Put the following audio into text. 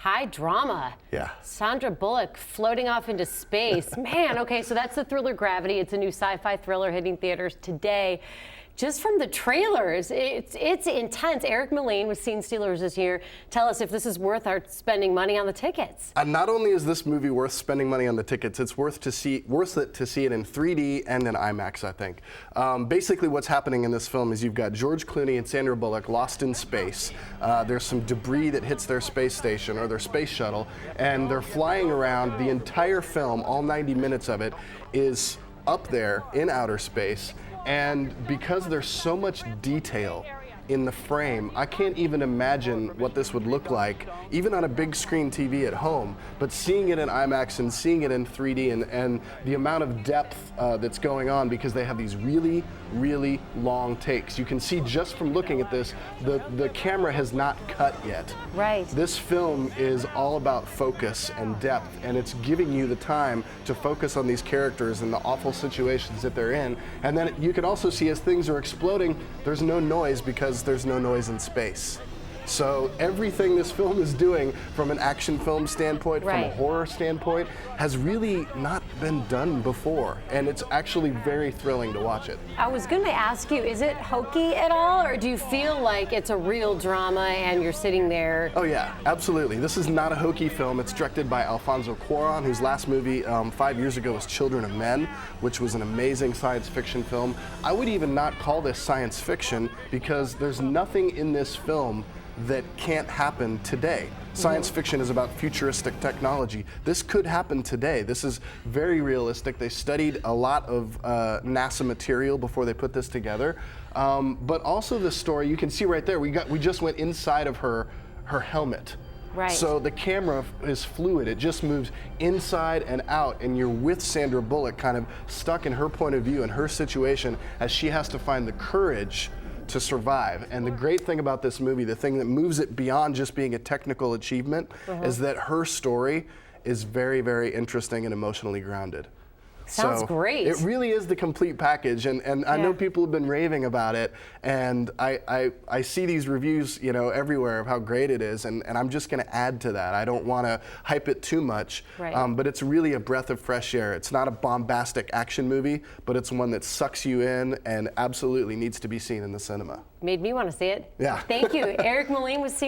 high drama. Yeah. Sandra Bullock floating off into space. Man, okay, so that's the thriller Gravity. It's a new sci-fi thriller hitting theaters today. Just from the trailers, it's intense. Eric Melin with Scene Stealers this year. Tell us if this is worth our spending money on the tickets. Not only is this movie worth spending money on the tickets, it's worth it to see it in 3D and in IMAX, I think. Basically what's happening in this film is you've got George Clooney and Sandra Bullock lost in space. There's some debris that hits their space station or their space shuttle, and they're flying around. The entire film, all 90 minutes of it, is up there in outer space. And because there's so much detail in the frame, I can't even imagine what this would look like, even on a big screen TV at home, but seeing it in IMAX and seeing it in 3D and the amount of depth that's going on, because they have these really, really long takes. You can see just from looking at this, the camera has not cut yet. Right. This film is all about focus and depth, and it's giving you the time to focus on these characters and the awful situations that they're in. And then you can also see as things are exploding, there's no noise because there's no noise in space. So everything this film is doing from an action film standpoint, from a horror standpoint, has really not been done before. And it's actually very thrilling to watch it. I was going to ask you, is it hokey at all, or do you feel like it's a real drama and you're sitting there? Oh yeah, absolutely. This is not a hokey film. It's directed by Alfonso Cuarón, whose last movie 5 years ago was Children of Men, which was an amazing science fiction film. I would even not call this science fiction because there's nothing in this film that can't happen today. Science fiction is about futuristic technology. This could happen today. This is very realistic. They studied a lot of NASA material before they put this together. But also the story, you can see right there, we just went inside of her helmet. Right. So the camera is fluid. It just moves inside and out, and you're with Sandra Bullock kind of stuck in her point of view and her situation as she has to find the courage to survive. And the great thing about this movie, the thing that moves it beyond just being a technical achievement, is that her story is very, very interesting and emotionally grounded. Sounds great. It really is the complete package, and I know people have been raving about it, and I see these reviews, you know, everywhere of how great it is, and I'm just going to add to that. I don't want to hype it too much, but it's really a breath of fresh air. It's not a bombastic action movie, but it's one that sucks you in and absolutely needs to be seen in the cinema. Made me want to see it. Yeah. Thank you. Eric Melin with